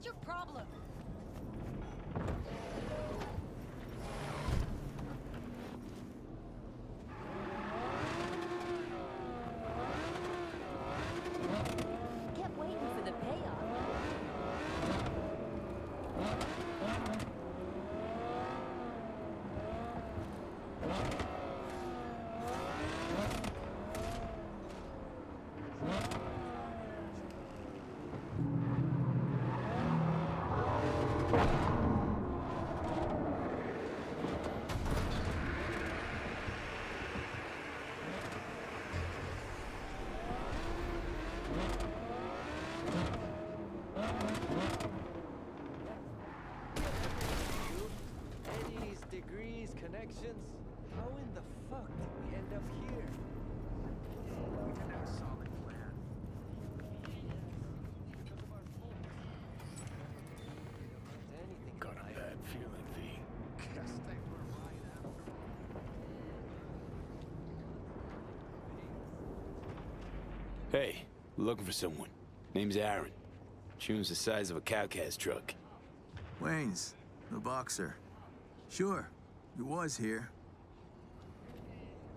What's your problem? Kept waiting for the payoff. Eddies, degrees, connections. How in the fuck did we end up here? We didn't have a solid plan. Anything Got a bad feeling, V. Guess they were right after Hey, looking for someone. Name's Aaron. Tune's the size of a cow-cast truck. Wayne's, the boxer. Sure, he was here.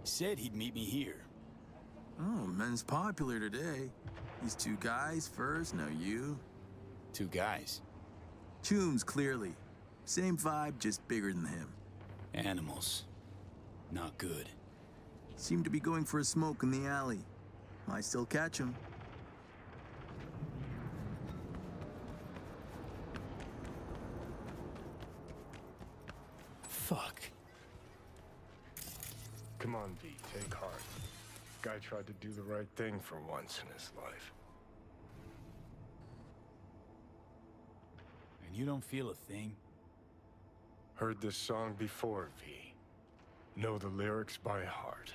Said he'd meet me here. Oh, men's popular today. These two guys first, now you. Two guys. Toombs, clearly. Same vibe, just bigger than him. Animals. Not good. Seemed to be going for a smoke in the alley. Might still catch him. Fuck. Come on, V, take heart. Guy tried to do the right thing for once in his life. And you don't feel a thing? Heard this song before, V. Know the lyrics by heart.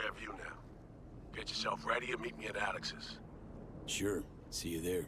clear view now. Get yourself ready and meet me at Alex's. Sure. See you there.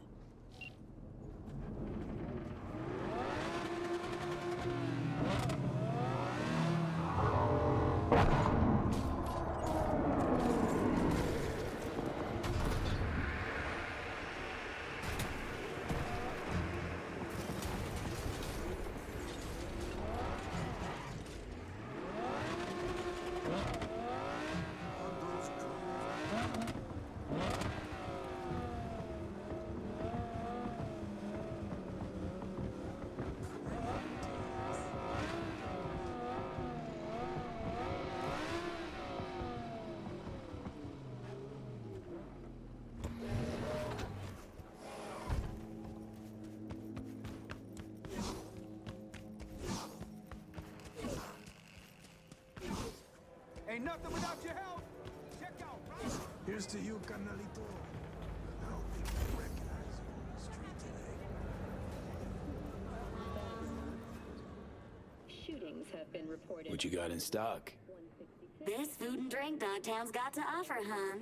Ain't nothing without your help. Check out, right? Here's to you, carnalito. I don't think I recognize you on the street today. Shootings have been reported. What you got in stock? This food and drink Dogtown's got to offer, hon.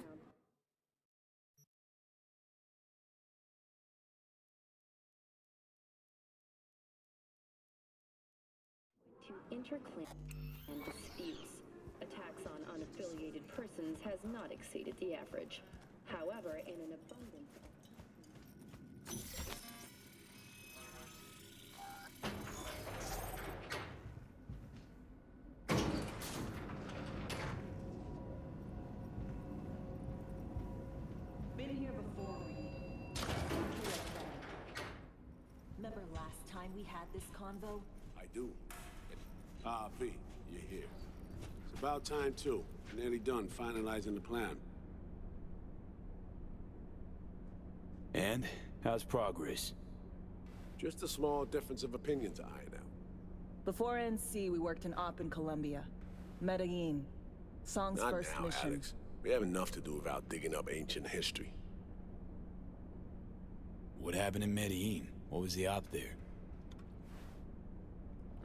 To interclan disputes. Attacks on unaffiliated persons has not exceeded the average. However, in an abundance Been here before, Reed. Remember last time we had this convo? I do. V, you're here. It's about time, too. Nearly done finalizing the plan. And? How's progress? Just a small difference of opinion to iron out. Before NC, we worked in op in Colombia. Medellin. Song's Not first now, mission. Alex. We have enough to do without digging up ancient history. What happened in Medellin? What was the op there?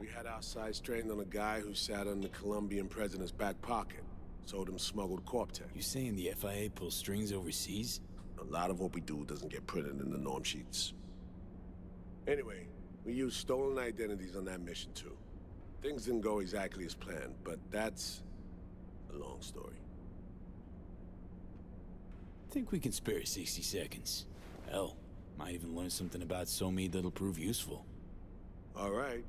We had our sights trained on a guy who sat in the Colombian president's back pocket. Sold him smuggled Corp tech. You saying the FIA pulls strings overseas? A lot of what we do doesn't get printed in the norm sheets. Anyway, we used stolen identities on that mission too. Things didn't go exactly as planned, but that's a long story. Think we can spare 60 seconds. Hell, might even learn something about Somi that'll prove useful. All right.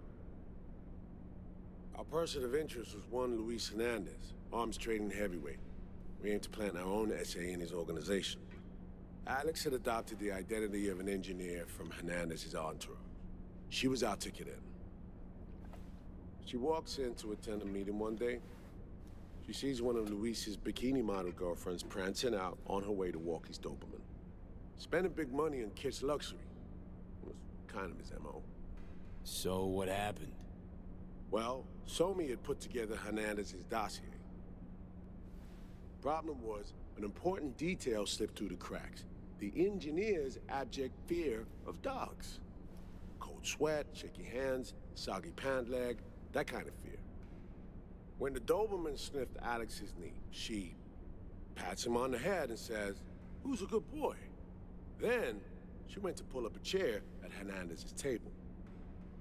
Our person of interest was one Luis Hernandez, arms trading heavyweight. We aim to plant our own SA in his organization. Alex had adopted the identity of an engineer from Hernandez's entourage. She was our ticket in. She walks in to attend a meeting one day. She sees one of Luis's bikini model girlfriends prancing out on her way to walk his Doberman. Spending big money on kitsch luxury. It was kind of his MO. So what happened? Well, Somi had put together Hernandez's dossier. Problem was, an important detail slipped through the cracks. The engineer's abject fear of dogs. Cold sweat, shaky hands, soggy pant leg, that kind of fear. When the Doberman sniffed Alex's knee, she pats him on the head and says, "Who's a good boy?" Then, she went to pull up a chair at Hernandez's table.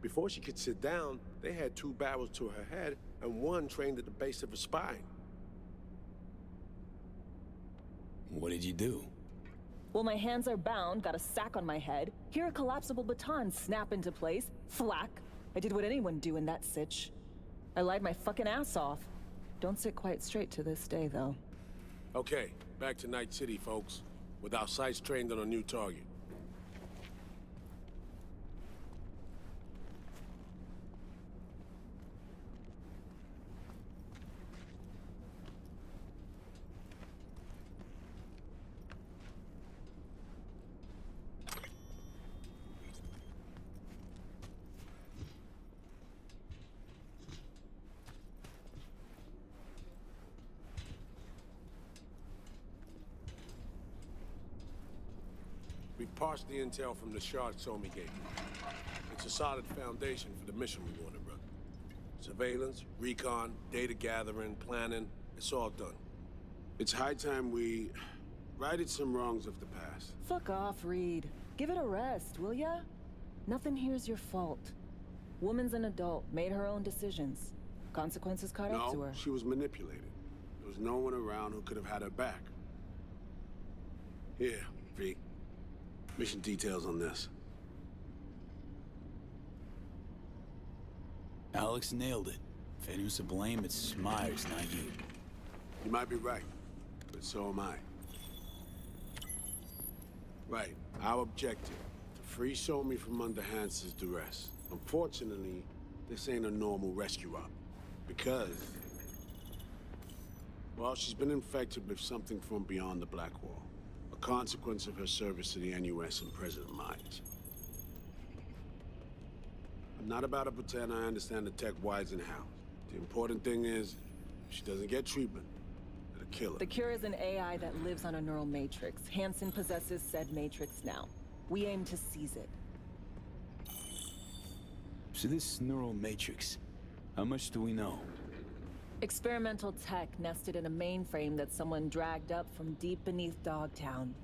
Before she could sit down, they had two barrels to her head and one trained at the base of her spine. What did you do? Well, my hands are bound, got a sack on my head. Here a collapsible baton snap into place. Thwack. I did what anyone do in that sitch. I lied my fucking ass off. Don't sit quite straight to this day, though. Okay, back to Night City, folks. With our sights trained on a new target. We parsed the intel from the shard Somi gave me. It's a solid foundation for the mission we want to run. Surveillance, recon, data gathering, planning, it's all done. It's high time we righted some wrongs of the past. Fuck off, Reed. Give it a rest, will ya? Nothing here's your fault. Woman's an adult, made her own decisions. Consequences caught up to No, her. she was manipulated. There was no one around who could have had her back. Here, V. Mission details on this. Alex nailed it. If anyone's to blame, it's Myers, not you. You might be right, but so am I. Right, our objective, to free Somi from under Hansen's duress. Unfortunately, this ain't a normal rescue op. Because, well, she's been infected with something from beyond the Black Wall. A consequence of her service to the NUS and President Myers. I'm not about to pretend I understand the tech whys and hows. The important thing is, if she doesn't get treatment, it'll kill her. The cure is an AI that lives on a neural matrix. Hansen possesses said matrix now. We aim to seize it. So this neural matrix, how much do we know? Experimental tech nested in a mainframe that someone dragged up from deep beneath Dogtown.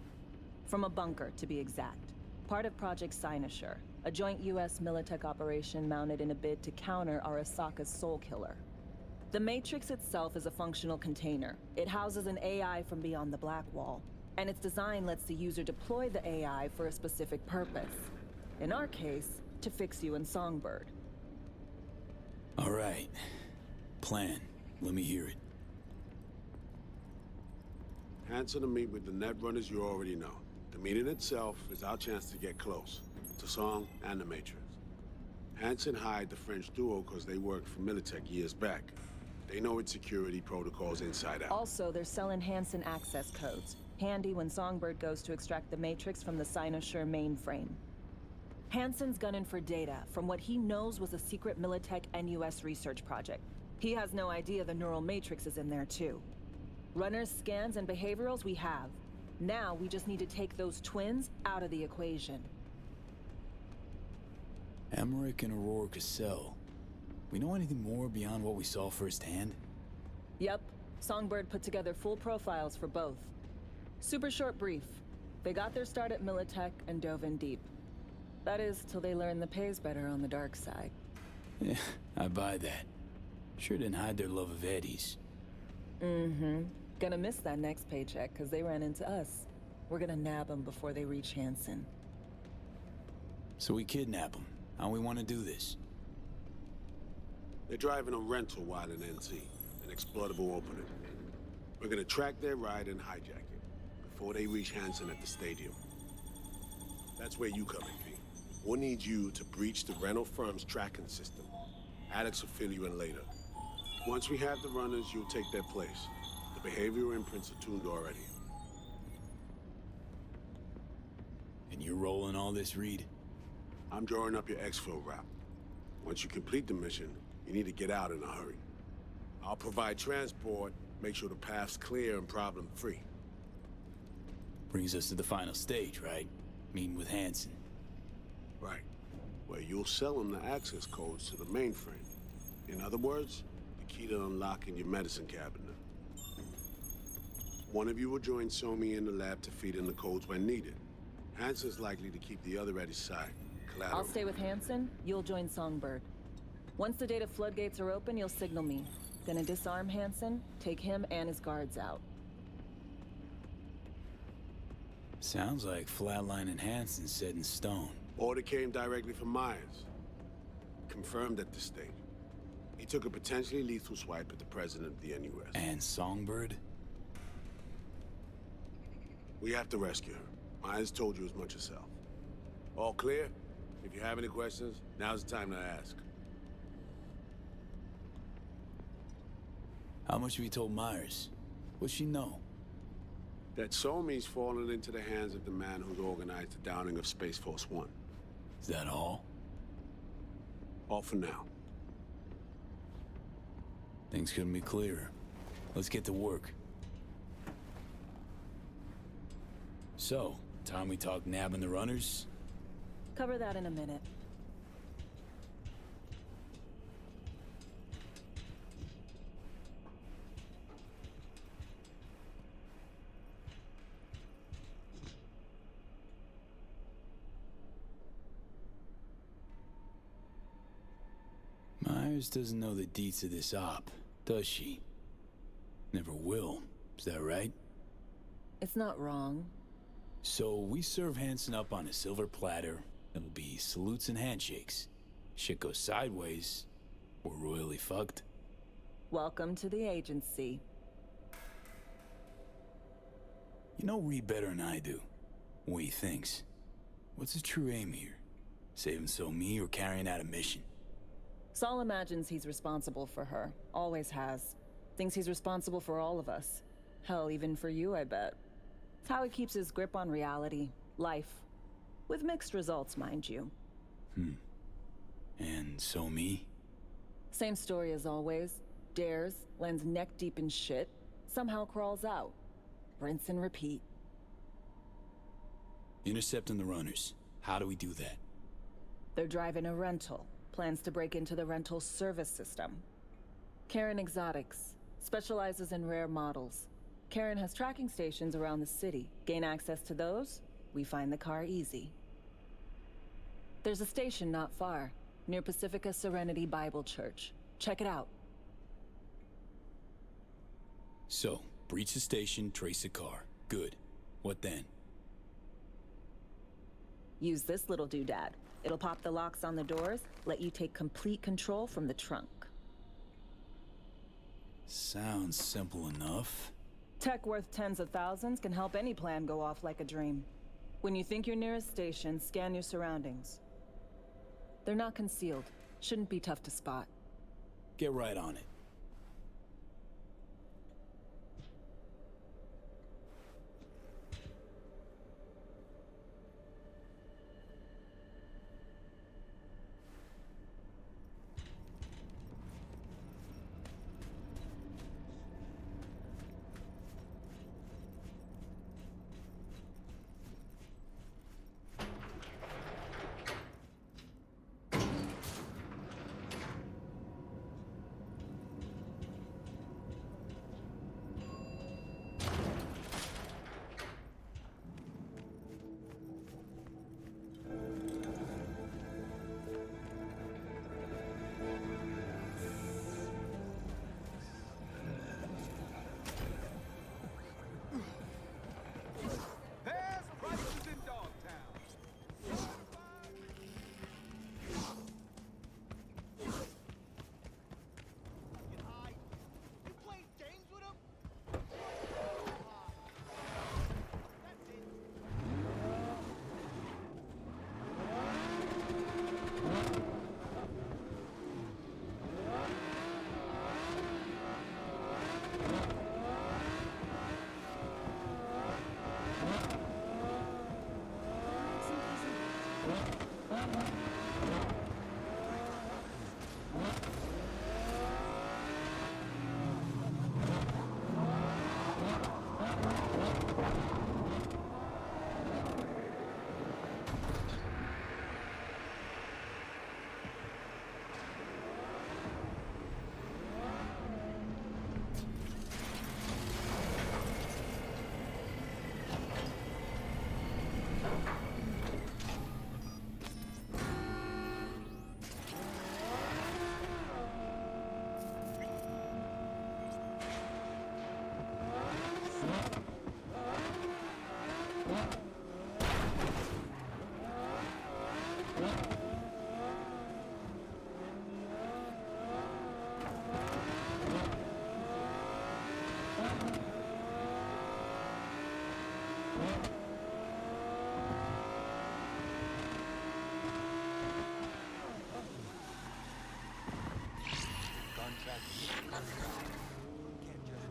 From a bunker, to be exact. Part of Project Cynosure, a joint US Militech operation mounted in a bid to counter Arasaka's soul killer. The Matrix itself is a functional container. It houses an AI from beyond the Black Wall, and its design lets the user deploy the AI for a specific purpose. In our case, to fix you and Songbird. All right. Plan. Let me hear it. Hansen to meet with the net runners you already know. The meeting itself is our chance to get close. To Song and the Matrix. Hansen hired the French duo because they worked for Militech years back. They know its security protocols inside out. Also, they're selling Hansen access codes. Handy when Songbird goes to extract the Matrix from the Cynosure mainframe. Hansen's gunning for data from what he knows was a secret Militech NUS research project. He has no idea the neural matrix is in there too. Runners, scans, and behaviorals we have. Now we just need to take those twins out of the equation. Emmerich and Aurora Cassell. We know anything more beyond what we saw firsthand? Yep. Songbird put together full profiles for both. Super short brief. They got their start at Militech and dove in deep. That is, till they learned the pay's better on the dark side. Yeah, I buy that. Sure didn't hide their love of Eddie's. Mm-hmm. Gonna miss that next paycheck, because they ran into us. We're gonna nab them before they reach Hansen. So we kidnap them. How we want to do this? They're driving a rental while in NC, an exploitable opening. We're gonna track their ride and hijack it before they reach Hansen at the stadium. That's where you come in, V. We'll need you to breach the rental firm's tracking system. Alex will fill you in later. Once we have the runners, you'll take their place. The behavioral imprints are tuned already. And you're rolling all this, Reed? I'm drawing up your exfil route. Once you complete the mission, you need to get out in a hurry. I'll provide transport, make sure the path's clear and problem-free. Brings us to the final stage, right? Meeting with Hansen. Right. Where you'll sell them the access codes to the mainframe. In other words, the key to unlocking your medicine cabinet. One of you will join Somi in the lab to feed in the codes when needed. Hansen's likely to keep the other at his side. Collateral. I'll stay with Hansen, you'll join Songbird. Once the data floodgates are open, you'll signal me. Gonna disarm Hansen, take him and his guards out. Sounds like flatlining Hansen's set in stone. Order came directly from Myers. Confirmed at this stage. He took a potentially lethal swipe at the president of the NUS. And Songbird? We have to rescue her. Myers told you as much herself. All clear? If you have any questions, now's the time to ask. How much have you told Myers? What's she know? That Somi's fallen into the hands of the man who's organized the downing of Space Force One. Is that all? All for now. Things couldn't be clearer. Let's get to work. So, time we talk nabbing the runners? Cover that in a minute. Iris doesn't know the deets of this op, does she? Never will, is that right? It's not wrong. So we serve Hansen up on a silver platter. It'll be salutes and handshakes. Shit goes sideways, we're royally fucked. Welcome to the agency. You know Reed better than I do. What he thinks. What's his true aim here? Saving so me or carrying out a mission? Saul imagines he's responsible for her. Always has. Thinks he's responsible for all of us. Hell, even for you, I bet. It's how he keeps his grip on reality. Life. With mixed results, mind you. And so me? Same story as always. Dares, lands neck deep in shit, somehow crawls out. Rinse and repeat. Intercepting the runners. How do we do that? They're driving a rental. Plans to break into the rental service system. Karen Exotics. Specializes in rare models. Karen has tracking stations around the city. Gain access to those, we find the car easy. There's a station not far, near Pacifica Serenity Bible Church. Check it out. So, breach the station, trace the car. Good. What then? Use this little doodad. It'll pop the locks on the doors, let you take complete control from the trunk. Sounds simple enough. Tech worth tens of thousands can help any plan go off like a dream. When you think you're near a station, scan your surroundings. They're not concealed. Shouldn't be tough to spot. Get right on it. Past prices in Dogtown. You playing games with him? That's it.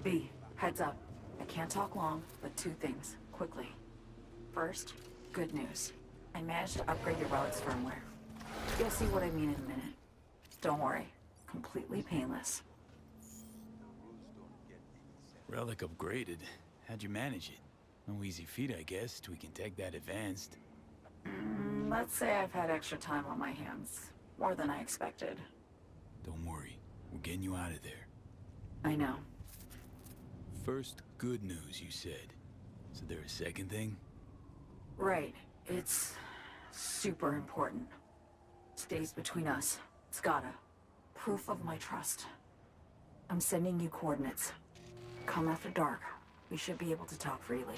B, heads up. I can't talk long, but two things, quickly. First, good news. I managed to upgrade your relic's firmware. You'll see what I mean in a minute. Don't worry, completely painless. Relic upgraded. How'd you manage it? No easy feat, I guess, tweaking tech that advanced. Let's say I've had extra time on my hands. More than I expected. Don't worry, we're getting you out of there. I know. First, good news, you said. So there a second thing? Right. It's super important. Stays between us. It's gotta. proof of my trust. I'm sending you coordinates. Come after dark. We should be able to talk freely.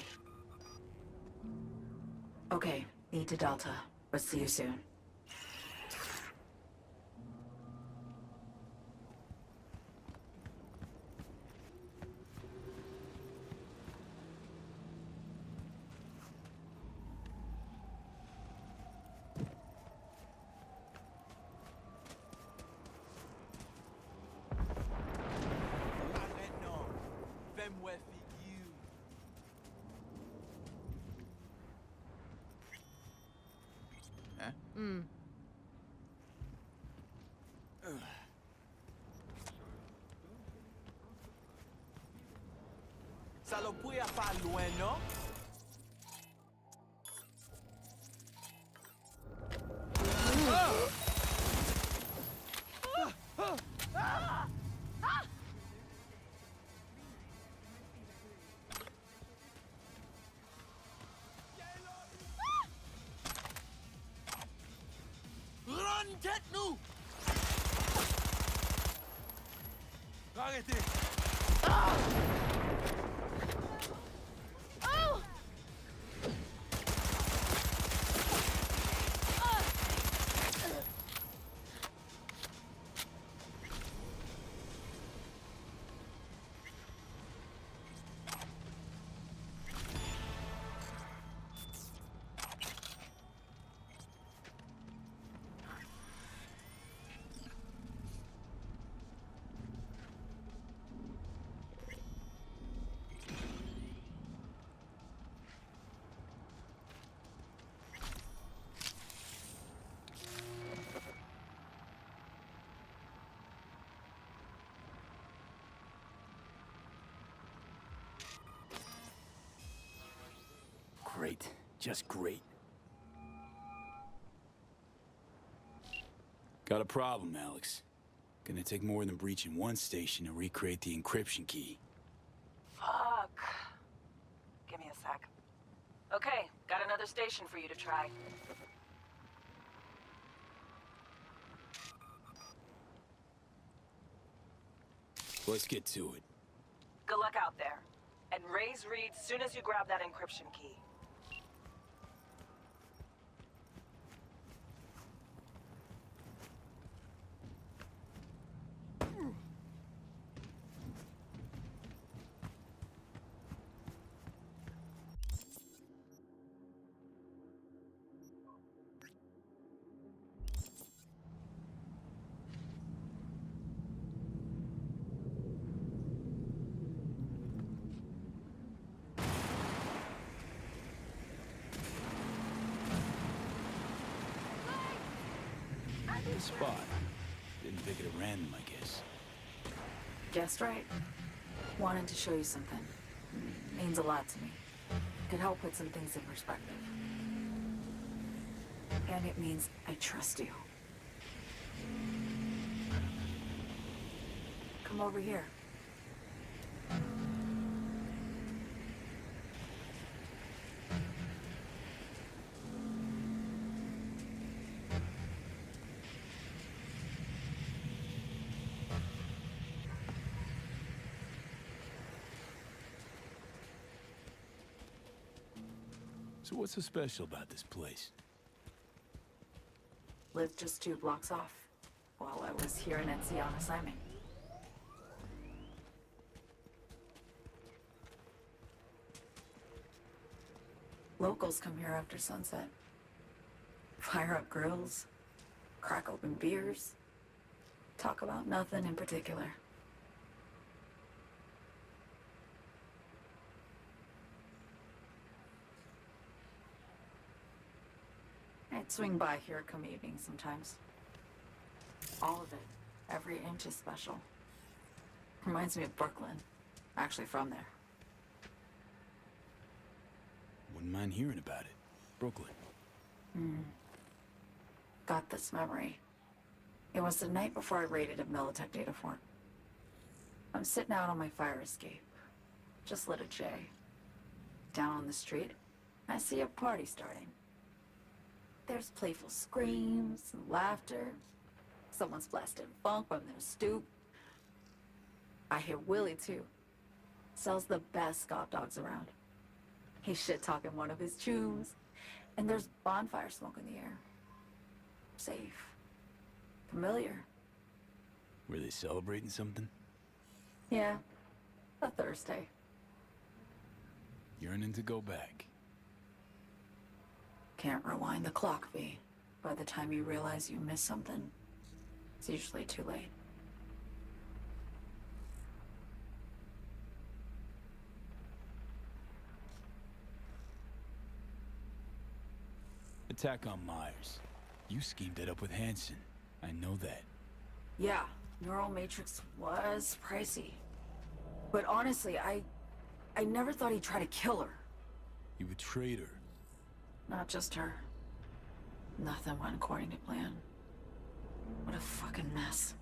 Okay, need to Delta. But see you soon. Ça le pouille pas loin, non? Run, tête-nous! Arrêtez! Great. Just great. Got a problem, Alex. Gonna take more than breaching one station to recreate the encryption key. Fuck. Give me a sec. Okay, got another station for you to try. Let's get to it. Good luck out there. And raise Reed soon as you grab that encryption key. Good spot. Didn't pick it at random, I guess. Guessed right. Wanted to show you something. Means a lot to me. Could help put some things in perspective. And it means I trust you. Come over here. So what's so special about this place? Lived just 2 blocks off while I was here in NC on assignment. Locals come here after sunset. Fire up grills, crack open beers, talk about nothing in particular. I'd swing by here come evening sometimes. All of it, every inch is special. Reminds me of Brooklyn, actually from there. Wouldn't mind hearing about it. Brooklyn. Got this memory. It was the night before I raided a Militech data fort. I'm sitting out on my fire escape. Just lit a J. Down on the street, I see a party starting. There's playful screams and laughter. Someone's blasting funk from their stoop. I hear Willie, too. Sells the best scout dogs around. He's shit-talking one of his chooms. And there's bonfire smoke in the air. Safe. Familiar. Were they celebrating something? Yeah. A Thursday. Yearning to go back. Can't rewind the clock, V. By the time you realize you missed something, it's usually too late. Attack on Myers. You schemed it up with Hansen. I know that. Yeah, Neural Matrix was pricey. But honestly, I never thought he'd try to kill her. You betrayed her. Not just her. Nothing went according to plan. What a fucking mess.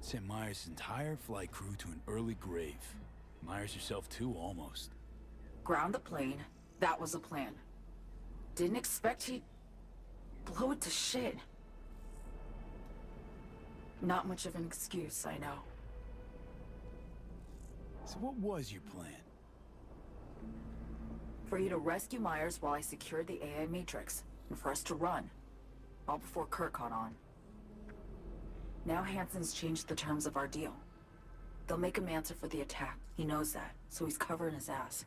Sent Myers' entire flight crew to an early grave. Myers herself too, almost. Ground the plane. That was the plan. Didn't expect he'd blow it to shit. Not much of an excuse, I know. So what was your plan? For you to rescue Myers while I secured the AI Matrix, and for us to run. All before Kurt caught on. Now Hansen's changed the terms of our deal. They'll make him answer for the attack. He knows that, so he's covering his ass.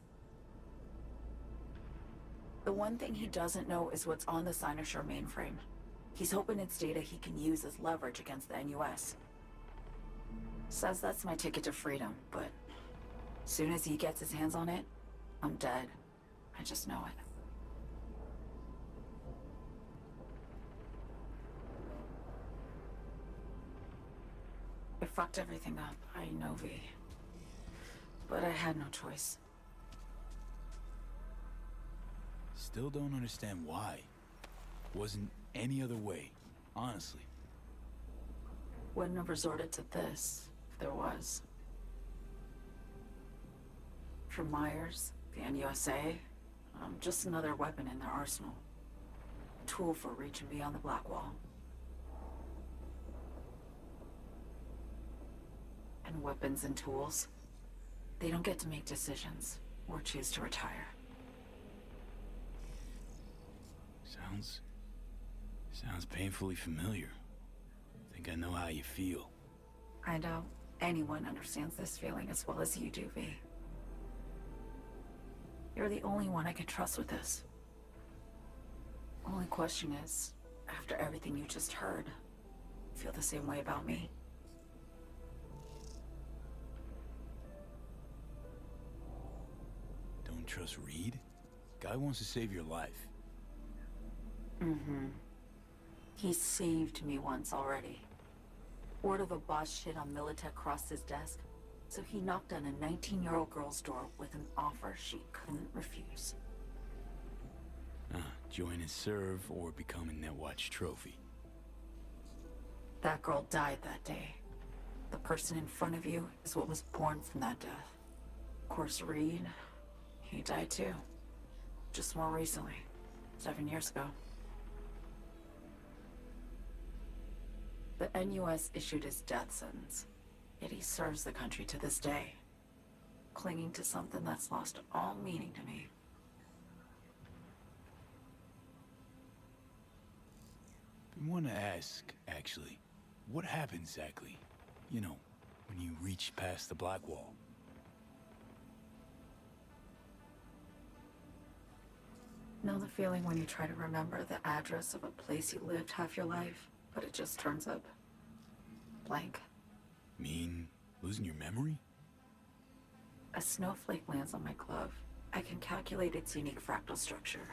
The one thing he doesn't know is what's on the Cynosure mainframe. He's hoping it's data he can use as leverage against the NUS. Says that's my ticket to freedom, but soon as he gets his hands on it, I'm dead. I just know it. I fucked everything up, I know, V. But I had no choice. Still don't understand why. Wasn't any other way, honestly. Wouldn't have resorted to this, if there was. For Myers, the NUSA, I'm just another weapon in their arsenal. A tool for reaching beyond the Black Wall. And weapons and tools, they don't get to make decisions, or choose to retire. Sounds painfully familiar. Think I know how you feel. I know anyone understands this feeling as well as you do, V. You're the only one I can trust with this. Only question is, after everything you just heard, feel the same way about me? Don't trust Reed? Guy wants to save your life. Mm-hmm. He saved me once already. Word of a boss shit on Militech crossed his desk, so he knocked on a 19-year-old girl's door with an offer she couldn't refuse. Join and serve or become a Netwatch trophy. That girl died that day. The person in front of you is what was born from that death. Of course, Reed, he died too. Just more recently, 7 years ago. The NUS issued his death sentence, yet he serves the country to this day, clinging to something that's lost all meaning to me. I want to ask, actually, what happened exactly? You know, when you reached past the Black Wall. Know the feeling when you try to remember the address of a place you lived half your life, but it just turns up blank? Mean losing your memory? A snowflake lands on my glove. I can calculate its unique fractal structure.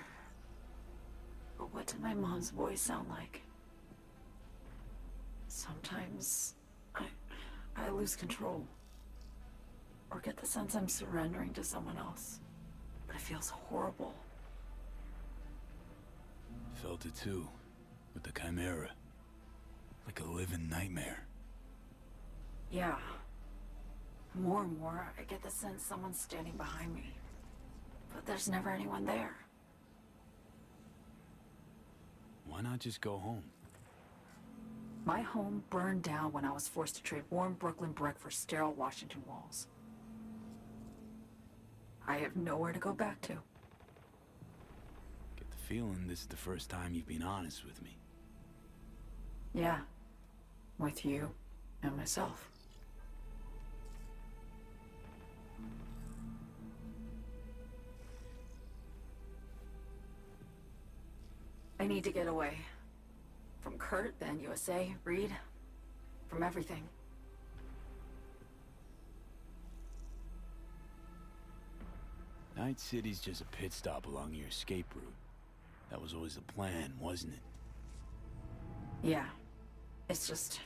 But what did my mom's voice sound like? Sometimes I lose control. Or get the sense I'm surrendering to someone else. But it feels horrible. Felt it too, with the Chimera. Like a living nightmare. Yeah. More and more, I get the sense someone's standing behind me. But there's never anyone there. Why Why not just go home? My home burned down when I was forced to trade warm Brooklyn brick for sterile Washington walls. I have nowhere to go back to. Get the feeling this is the first time you've been honest with me. Yeah. With you and myself. I need to get away. From Kurt, then USA, Reed. From everything. Night City's just a pit stop along your escape route. That was always the plan, wasn't it? Yeah. It's just...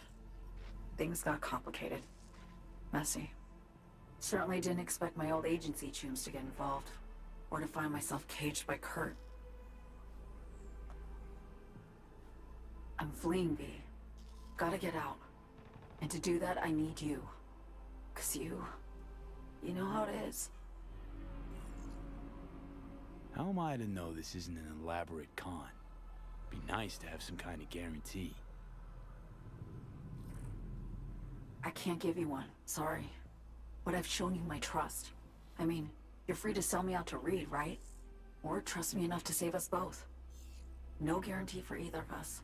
things got complicated. Messy. Certainly didn't expect my old agency chooms to get involved. Or to find myself caged by Kurt. I'm fleeing, V. Gotta get out. And to do that, I need you. 'Cause you know how it is. How am I to know this isn't an elaborate con? Be nice to have some kind of guarantee. I can't give you one, sorry. But I've shown you my trust. I mean, you're free to sell me out to Reed, right? Or trust me enough to save us both. No guarantee for either of us.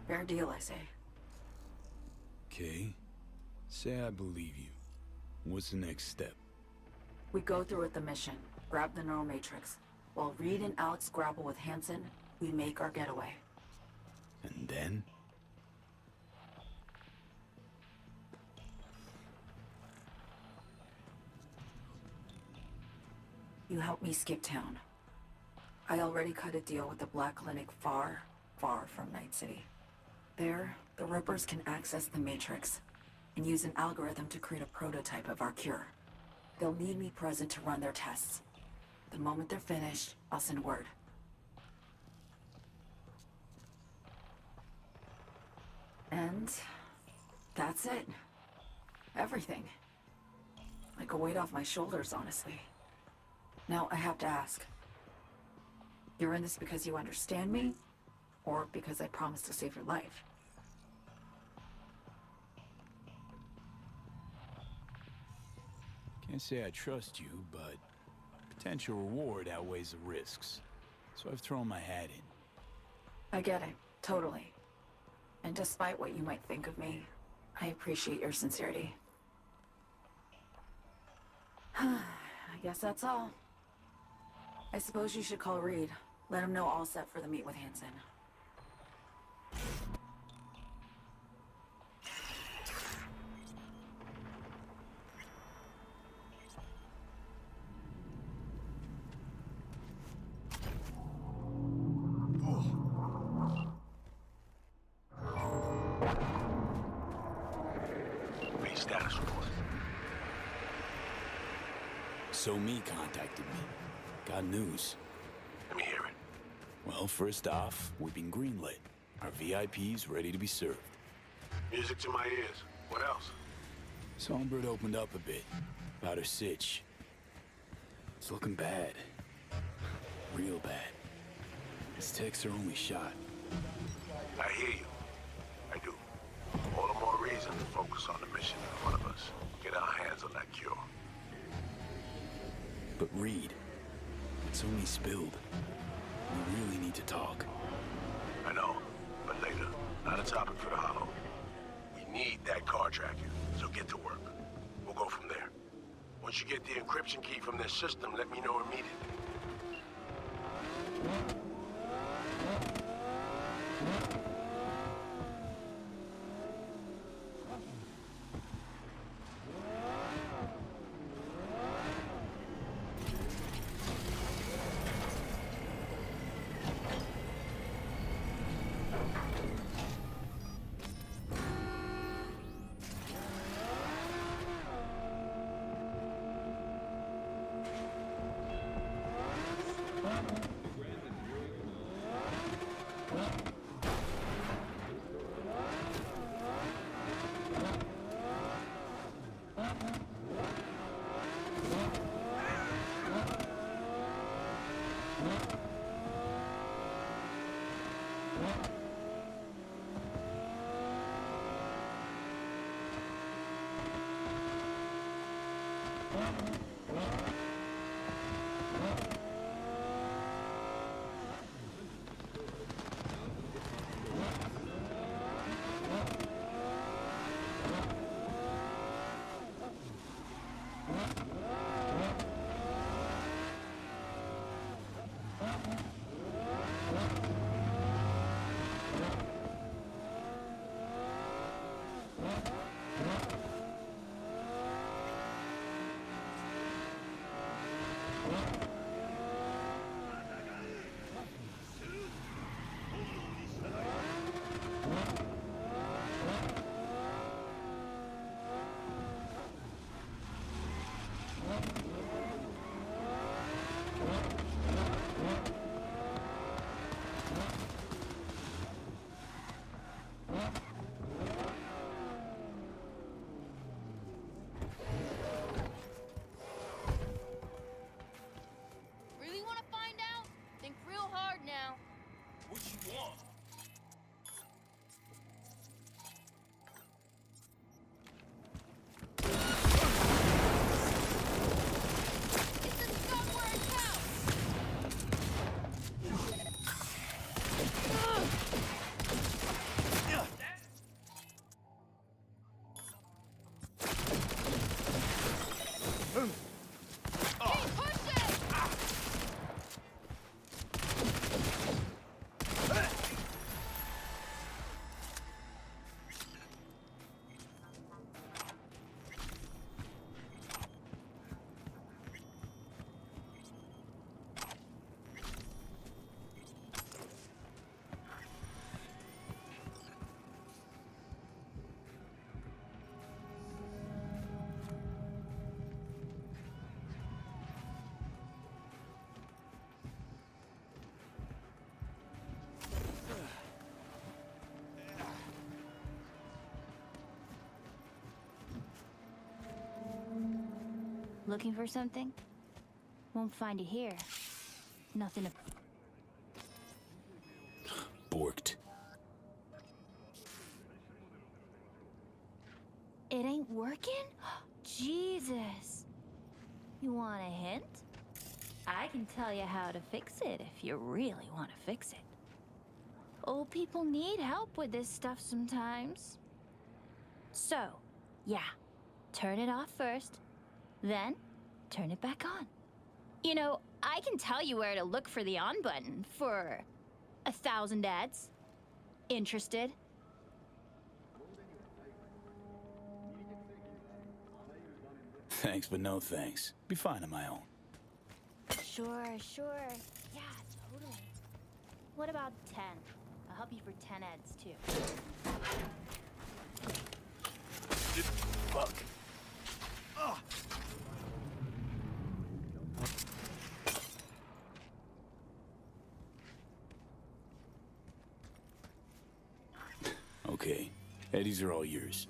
Fair deal, I say. Okay. Say I believe you. What's the next step? We go through with the mission, grab the neural matrix. While Reed and Alex grapple with Hansen, we make our getaway. And then? You help me skip town. I already cut a deal with the Black Clinic far, far from Night City. There, the Rippers can access the Matrix and use an algorithm to create a prototype of our cure. They'll need me present to run their tests. The moment they're finished, I'll send word. And that's it. Everything. Like a weight off my shoulders, honestly. Now, I have to ask. You're in this because you understand me? Or because I promised to save your life? Can't say I trust you, but potential reward outweighs the risks. So I've thrown my hat in. I get it. Totally. And despite what you might think of me, I appreciate your sincerity. I guess that's all. I suppose you should call Reed. Let him know all set for the meet with Hansen. Status report. So me contacted me. Got news. Let me hear it. Well, first off, we've been greenlit. Our VIP's ready to be served. Music to my ears. What else? Songbird opened up a bit about her sitch. It's looking bad. Real bad. His tech's her only shot. I hear you. I do. All the more reason to focus on the mission in front of us. Get our hands on that cure. But Reed, it's only spilled. We really need to talk. I know, but later. Not a topic for the Hollow. We need that car tracking, so get to work. We'll go from there. Once you get the encryption key from their system, let me know immediately. What? Really want to find out? Think real hard now. What you want? It's a scumword's house! Hey, push it! Looking for something? Won't find it here. Nothing to... Borked. It ain't working? Jesus. You want a hint? I can tell you how to fix it if you really want to fix it. Old people need help with this stuff sometimes. So, yeah, turn it off first, then turn it back on. You know, I can tell you where to look for the on button for 1,000 ads. Interested? Thanks, but no thanks. Be fine on my own. Sure. Yeah, totally. What about 10? I'll help you for 10 ads, too. Fuck. Okay, Eddies are all yours.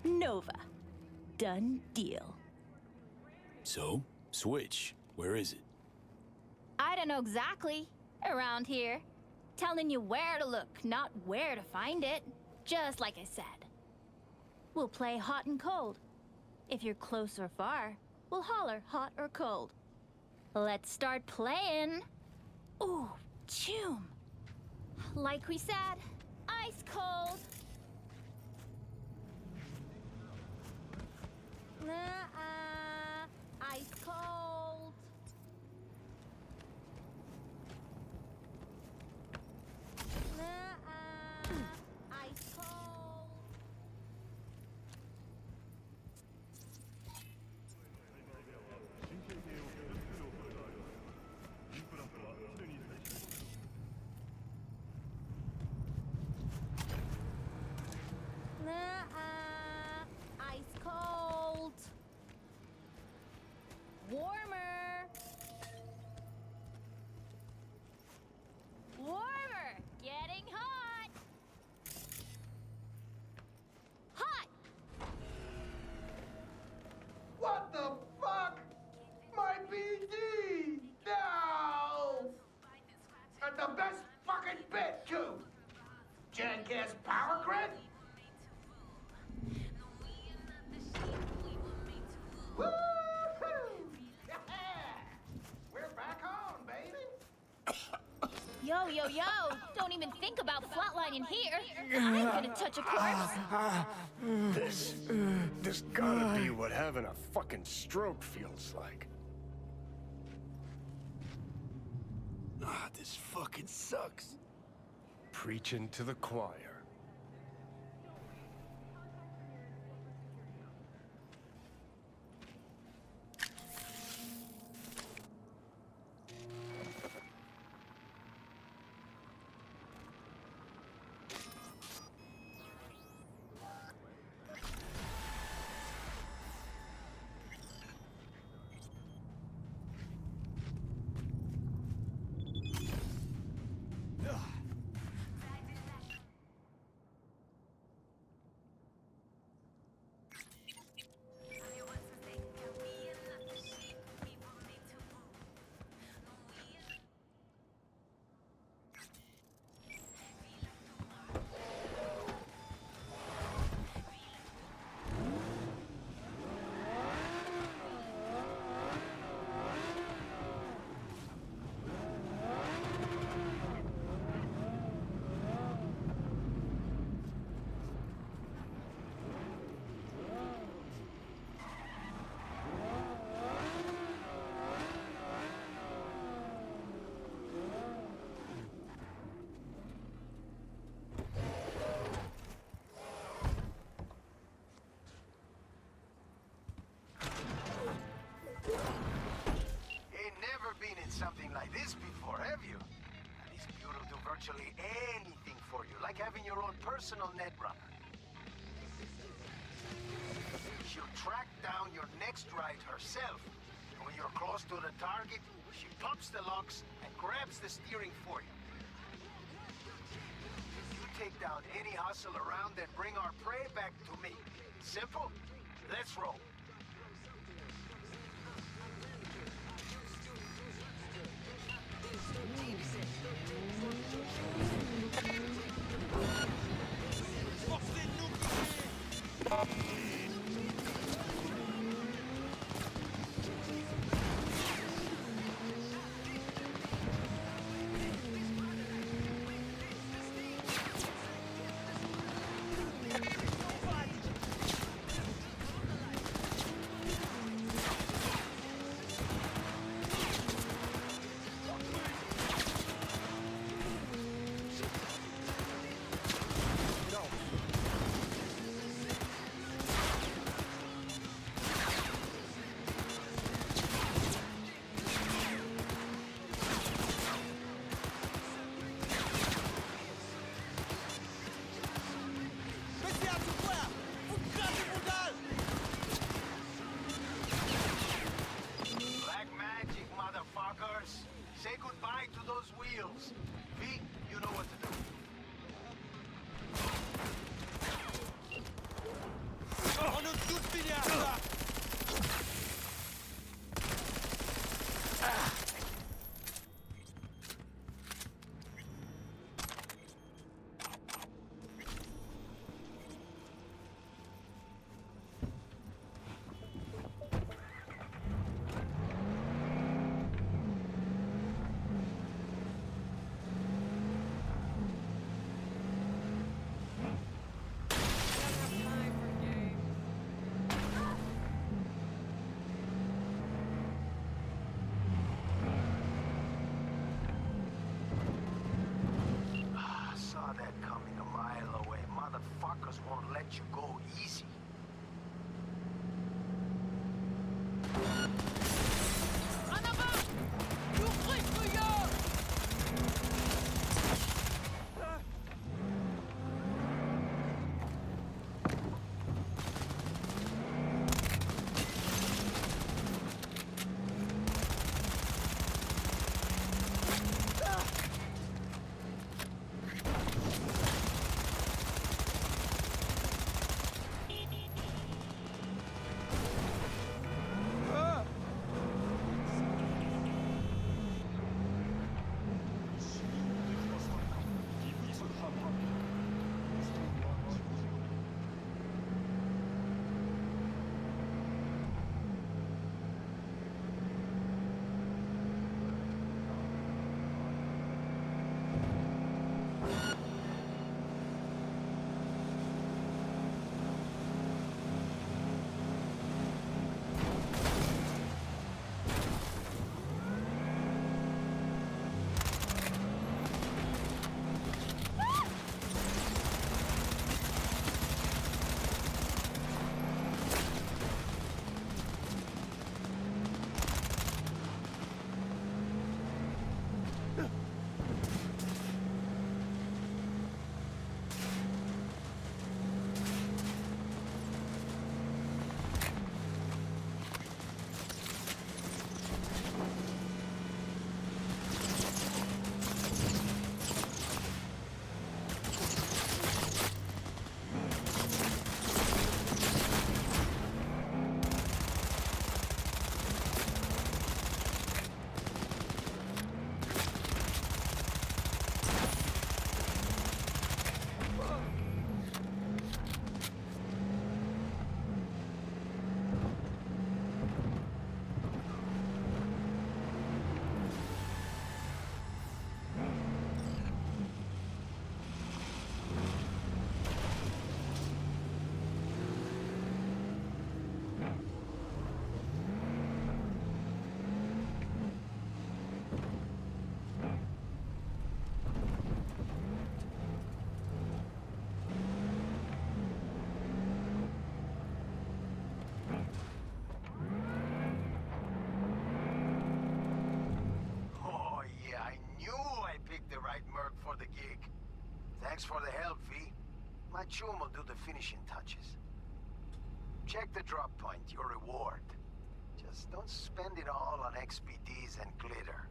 Nova. Done deal. So, Switch, where is it? I don't know exactly. Around here. Telling you where to look, not where to find it. Just like I said. We'll play hot and cold. If you're close or far, we'll holler hot or cold. Let's start playing. Ooh, choom. Like we said, ice cold. Ice cold. Ice cold. Ice cold. Warmer. Warmer. Getting hot. Hot. What the fuck? My BD! No! And the best fucking bit, too! Jackass power grid? Woo-hoo! Yeah! We're back on, baby! Yo! Don't even think about flatlining here. I'm gonna touch a corpse. This gotta be what having a fucking stroke feels like. Ah, this fucking sucks. Preaching to the choir. Something like this before, have you? This beauty will do virtually anything for you, like having your own personal netrunner. She'll track down your next ride herself. And when you're close to the target, she pops the locks and grabs the steering for you. You take down any hustle around and bring our prey back to me. Simple? Let's roll. Won't let you go easy. Thanks for the help, V. My chum will do the finishing touches. Check the drop point, your reward. Just don't spend it all on XPDs and glitter.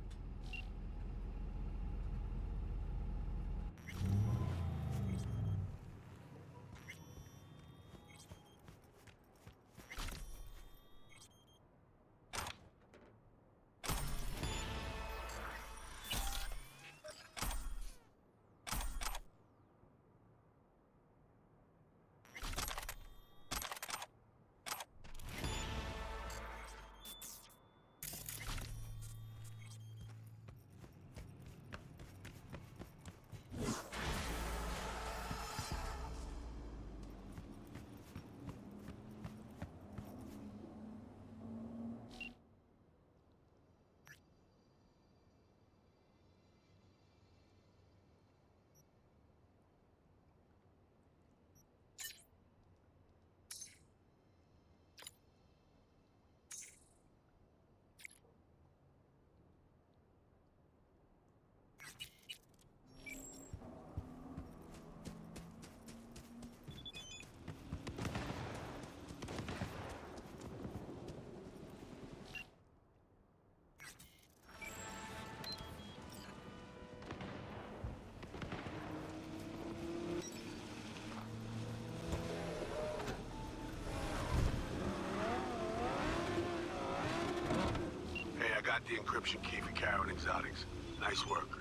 Got the encryption key for Karen Exotics. Nice work.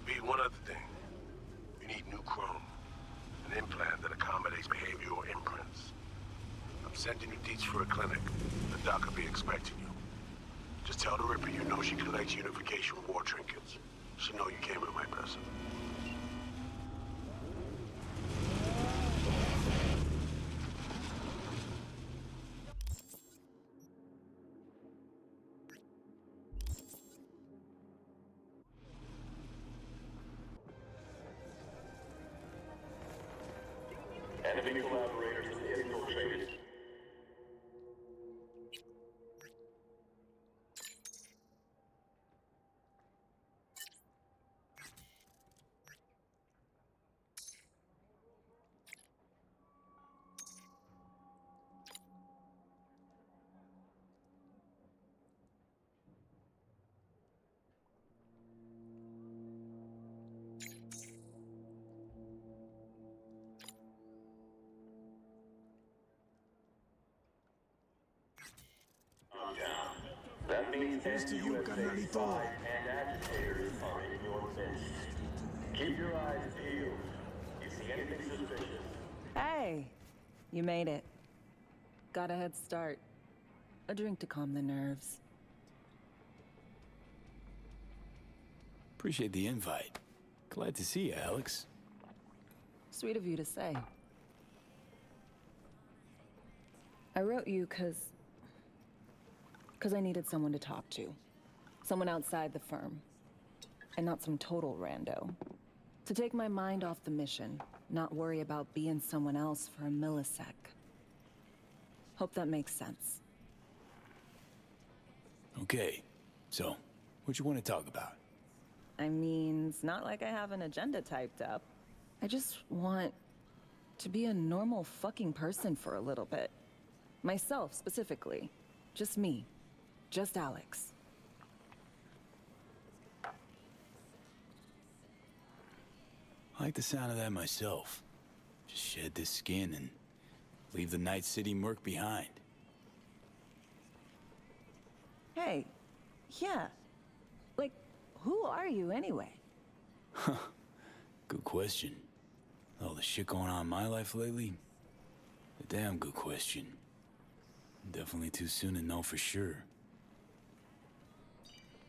B, one other thing. You need new chrome. An implant that accommodates behavioral imprints. I'm sending you deets for a clinic. The doc will be expecting you. Just tell the Ripper you know she collects unification war trinkets. She know you came in my person. Enemy collaborators infiltrated. That means anti-USA spies and agitators are in your midst. Keep your eyes peeled. You see anything suspicious? Hey, you made it. Got a head start. A drink to calm the nerves. Appreciate the invite. Glad to see you, Alex. Sweet of you to say. I wrote you because I needed someone to talk to. Someone outside the firm. And not some total rando. To take my mind off the mission, not worry about being someone else for a millisec. Hope that makes sense. Okay, so, what you want to talk about? I mean, it's not like I have an agenda typed up. I just want to be a normal fucking person for a little bit. Myself, specifically. Just me. Just Alex. I like the sound of that myself. Just shed this skin and leave the Night City murk behind. Hey, yeah. Like, who are you anyway? Huh. Good question. All the shit going on in my life lately? A damn good question. Definitely too soon to know for sure.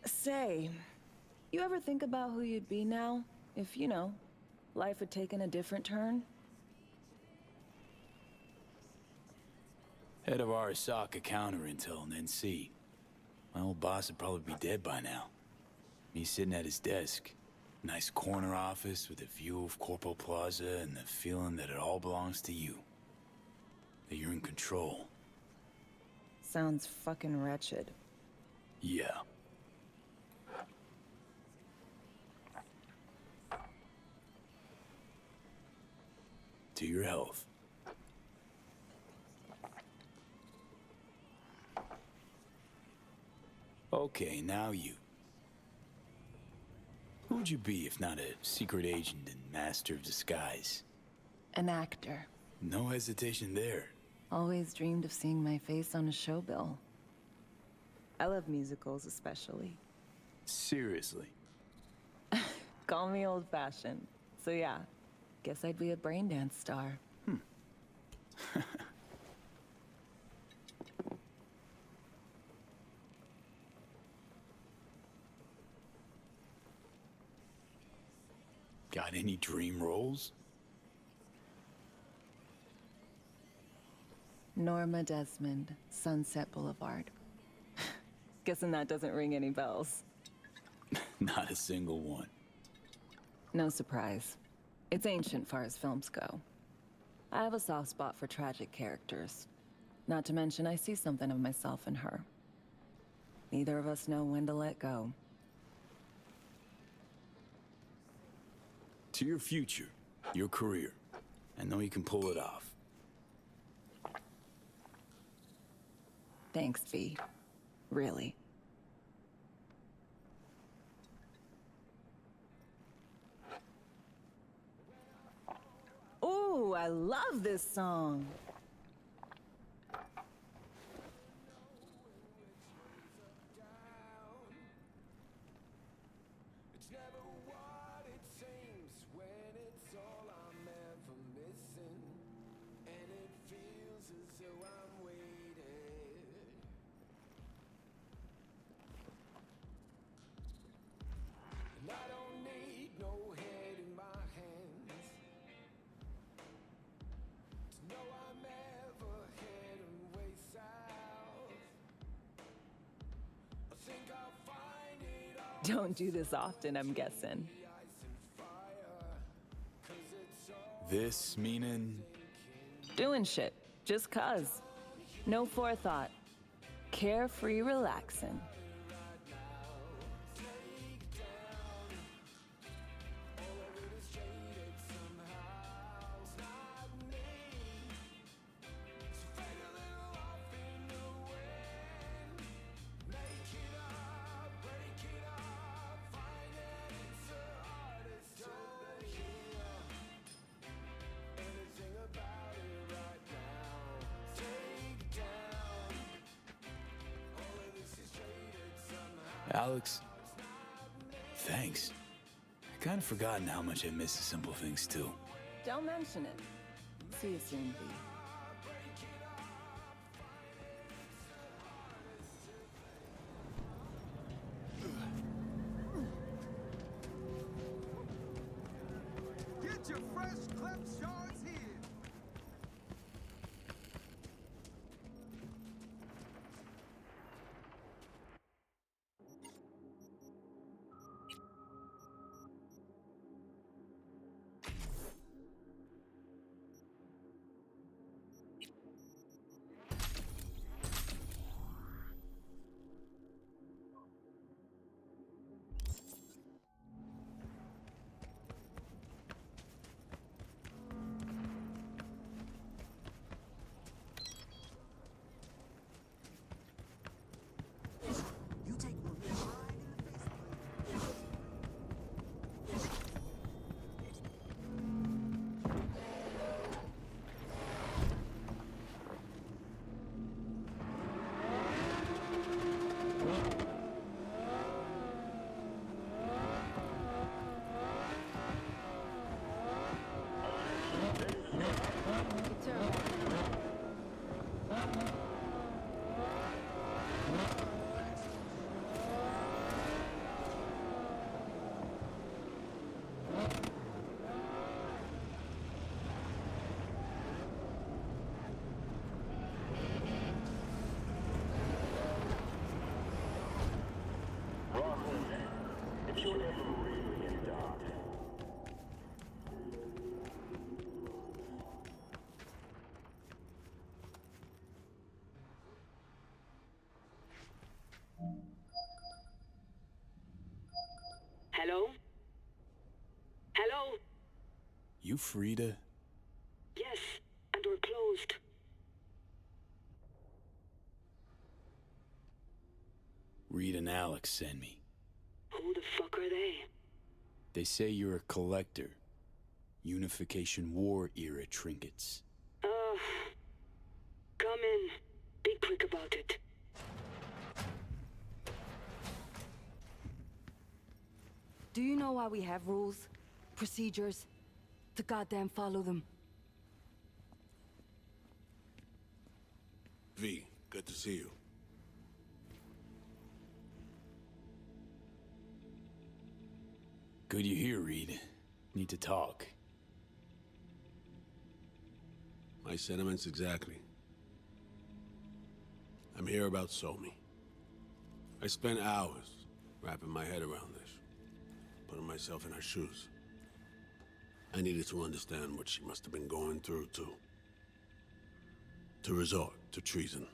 Say, you ever think about who you'd be now? If, you know, life had taken a different turn? Head of our Arasaka counter-intel and NC. My old boss would probably be dead by now. Me sitting at his desk. Nice corner office with a view of Corpo Plaza and the feeling that it all belongs to you. That you're in control. Sounds fucking wretched. Yeah. To your health. Okay, now you. Who'd you be if not a secret agent and master of disguise? An actor. No hesitation there. Always dreamed of seeing my face on a show bill. I love musicals especially. Seriously. Call me old-fashioned. So yeah, guess I'd be a brain dance star. Got any dream roles? Norma Desmond, Sunset Boulevard. Guessing that doesn't ring any bells. Not a single one. No surprise. It's ancient far as films go. I have a soft spot for tragic characters. Not to mention I see something of myself in her. Neither of us know when to let go. To your future, your career. I know you can pull it off. Thanks, V. Really. Ooh, I love this song. It's never what it seems when it's all I'm ever missing, and it feels as though I'm waiting. And I don't need no head in my hands to know I'm ever heading way south. I think I'll find it all. Don't do this often, I'm guessing. This meaning? Doing shit, just cuz. No forethought. Carefree relaxing. Alex, thanks. I kind of forgotten how much I miss the simple things too. Don't mention it. See you soon, V. Get your fresh clipped shards here. If you're ever really in Dogtown, Hello? Hello? You free to... door closed. Reed and Alex sent me. Who the fuck are they? They say you're a collector. Unification War era trinkets. Come in. Be quick about it. Do you know why we have rules? Procedures? To goddamn follow them. V, good to see you. Good you're here, Reed. Need to talk. My sentiments exactly. I'm here about Somi. I spent hours wrapping my head around this, putting myself in her shoes. I needed to understand what she must have been going through to resort to treason.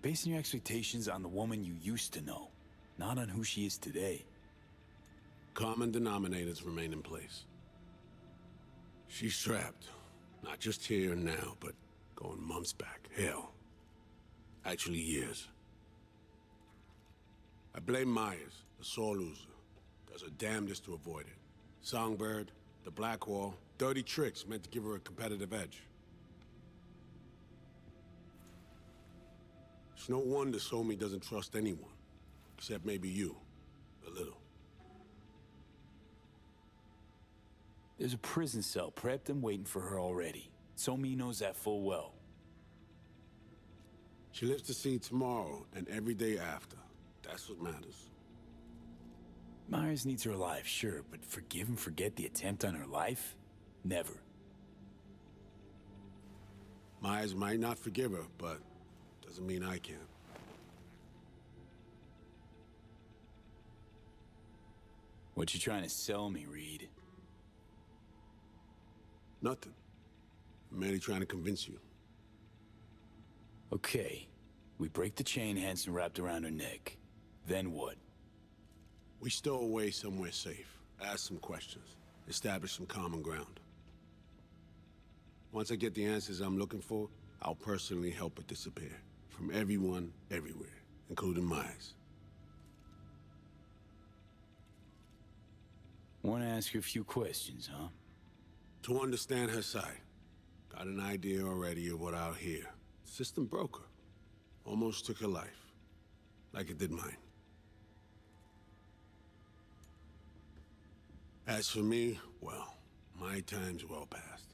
Basing your expectations on the woman you used to know, not on who she is today. Common denominators remain in place. She's trapped, not just here and now, but going months back. Hell, actually years. I blame Myers, the sore loser. Does her damnedest to avoid it. Songbird, the Black Wall, dirty tricks meant to give her a competitive edge. It's no wonder Somi doesn't trust anyone, except maybe you, a little. There's a prison cell prepped and waiting for her already. Somi knows that full well. She lives to see tomorrow and every day after. That's what matters. Myers needs her alive, sure, but forgive and forget the attempt on her life? Never. Myers might not forgive her, but doesn't mean I can. What you trying to sell me, Reed? Nothing. I'm merely trying to convince you. Okay. We break the chain Hansen wrapped around her neck. Then what? We stow away somewhere safe, ask some questions, establish some common ground. Once I get the answers I'm looking for, I'll personally help it disappear. From everyone, everywhere, including Myers. Want to ask you a few questions, huh? To understand her side. Got an idea already of what I'll hear. System broke her. Almost took her life. Like it did mine. As for me, well, my time's well past.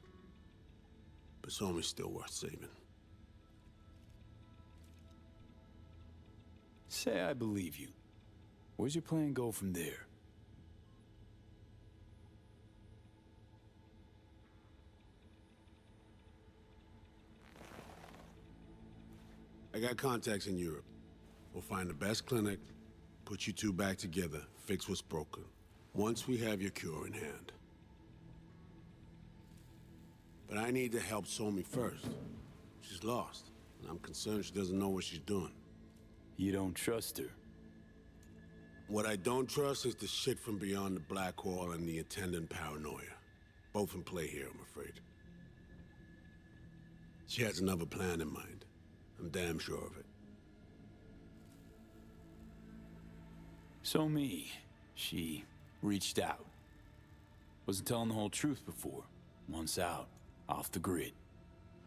But Somi's still worth saving. Say I believe you. Where's your plan go from there? I got contacts in Europe. We'll find the best clinic, put you two back together, fix what's broken. Once we have your cure in hand. But I need to help Somi first. She's lost, and I'm concerned she doesn't know what she's doing. You don't trust her? What I don't trust is the shit from beyond the Black Wall and the attendant paranoia. Both in play here, I'm afraid. She has another plan in mind. I'm damn sure of it. Somi, she reached out. Wasn't telling the whole truth before. Once out, off the grid.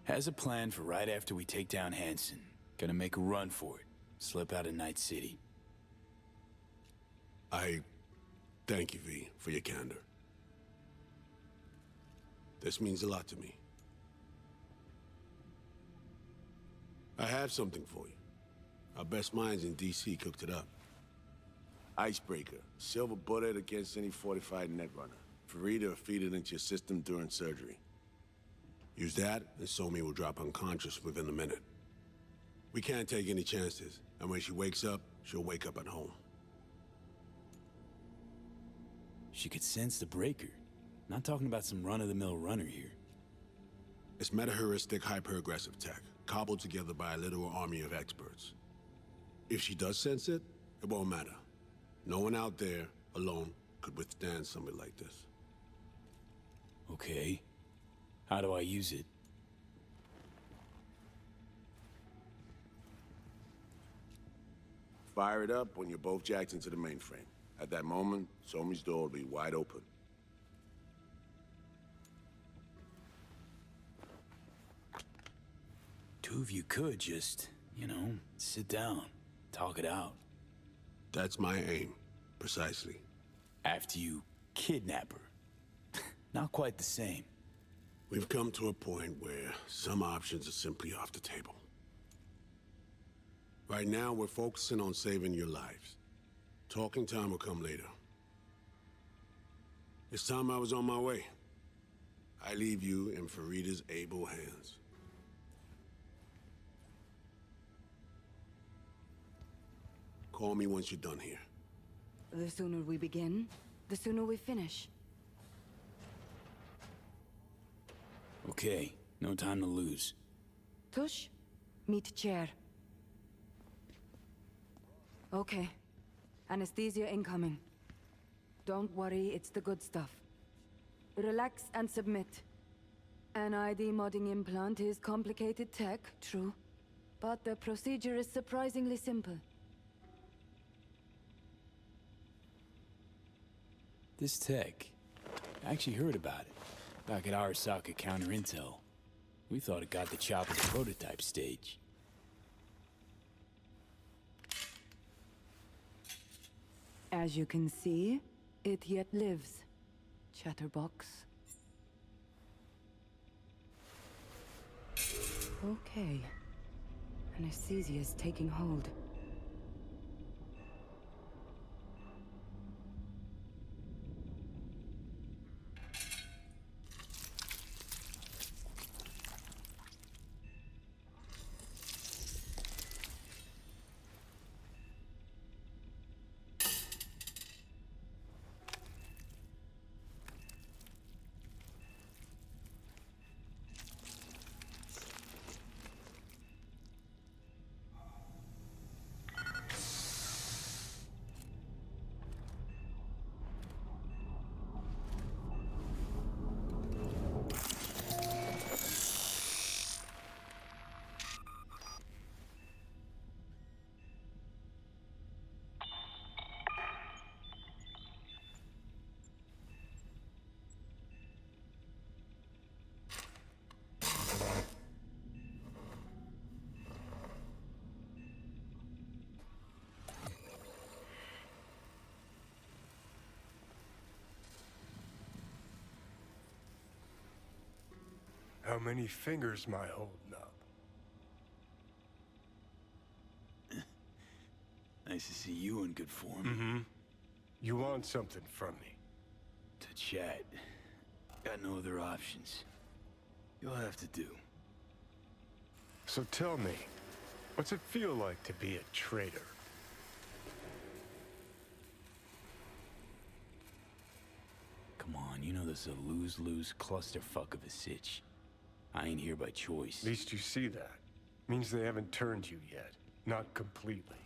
Has a plan for right after we take down Hansen. Gonna make a run for it. Slip out of Night City. I thank you, V, for your candor. This means a lot to me. I have something for you. Our best minds in DC cooked it up. Icebreaker. Silver bullet against any fortified netrunner. Free to feed it into your system during surgery. Use that, and Somi will drop unconscious within a minute. We can't take any chances, and when she wakes up, she'll wake up at home. She could sense the breaker. Not talking about some run-of-the-mill runner here. It's meta-heuristic, hyper-aggressive tech, cobbled together by a literal army of experts. If she does sense it, it won't matter. No one out there, alone, could withstand something like this. Okay. How do I use it? Fire it up when you're both jacked into the mainframe. At that moment, Somi's door will be wide open. Two of you could just, sit down, talk it out. That's my aim, precisely. After you kidnap her. Not quite the same. We've come to a point where some options are simply off the table. Right now, we're focusing on saving your lives. Talking time will come later. It's time I was on my way. I leave you in Farida's able hands. Call me once you're done here. The sooner we begin, the sooner we finish. Okay, no time to lose. Tush, meet chair. Okay. Anesthesia incoming. Don't worry, it's the good stuff. Relax and submit. An ID modding implant is complicated tech, true. But the procedure is surprisingly simple. This tech, I actually heard about it. Back at Arasaka Counter Intel. We thought it got the chop at the prototype stage. As you can see, it yet lives. Chatterbox. Okay. Anesthesia is taking hold. How many fingers am I holding up? Nice to see you in good form. Mm-hmm. You want something from me? To chat. Got no other options. You'll have to do. So tell me, what's it feel like to be a traitor? Come on, you know this is a lose-lose clusterfuck of a sitch. I ain't here by choice. At least you see that. Means they haven't turned you yet. Not completely.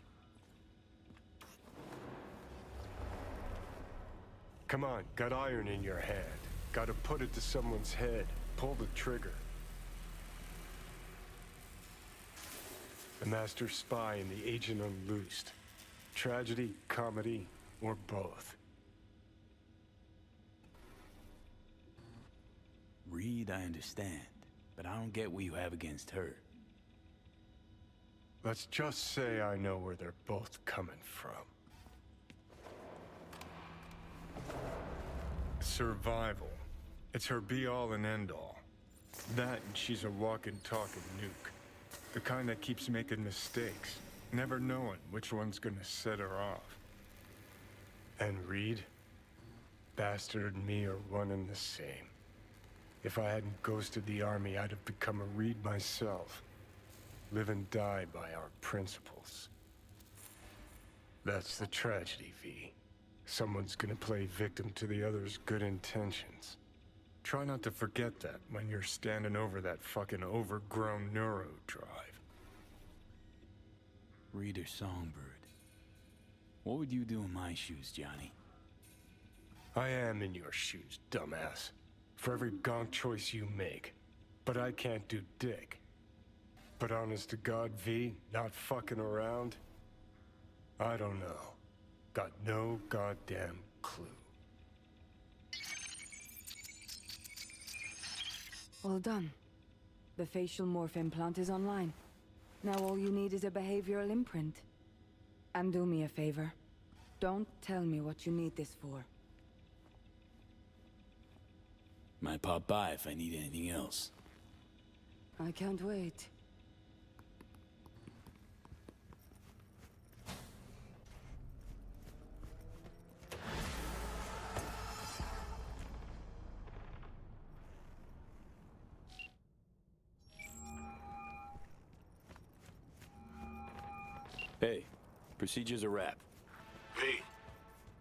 Come on, got iron in your hand. Gotta put it to someone's head. Pull the trigger. The master spy and the agent unloosed. Tragedy, comedy, or both. Reed, I understand. But I don't get what you have against her. Let's just say I know where they're both coming from. Survival. It's her be-all and end-all. That and she's a walking, talking nuke. The kind that keeps making mistakes, never knowing which one's gonna set her off. And Reed? Bastard and me are one and the same. If I hadn't ghosted the army, I'd have become a Reed myself. Live and die by our principles. That's the tragedy, V. Someone's gonna play victim to the other's good intentions. Try not to forget that when you're standing over that fucking overgrown neuro drive. Reed or Songbird. What would you do in my shoes, Johnny? I am in your shoes, dumbass. for every gonk choice you make. But I can't do dick. But honest to God, V, not fucking around? I don't know. Got no goddamn clue. All done. The facial morph implant is online. Now all you need is a behavioral imprint. And do me a favor. Don't tell me what you need this for. Might pop by if I need anything else. I can't wait. Hey, procedure's a wrap. V, I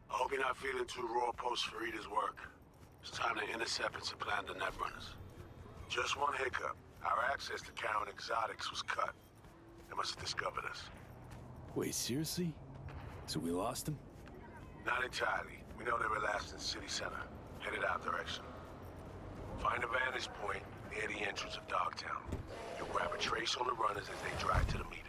hope you're not feeling too raw post Farida's work. It's time to intercept and supplant the netrunners. Just one hiccup. Our access to Karen Exotics was cut. They must have discovered us. Wait, seriously? So we lost them? Not entirely. We know they were last in City Center, headed our direction. Find a vantage point near the entrance of Dogtown. You'll grab a trace on the runners as they drive to the meeting.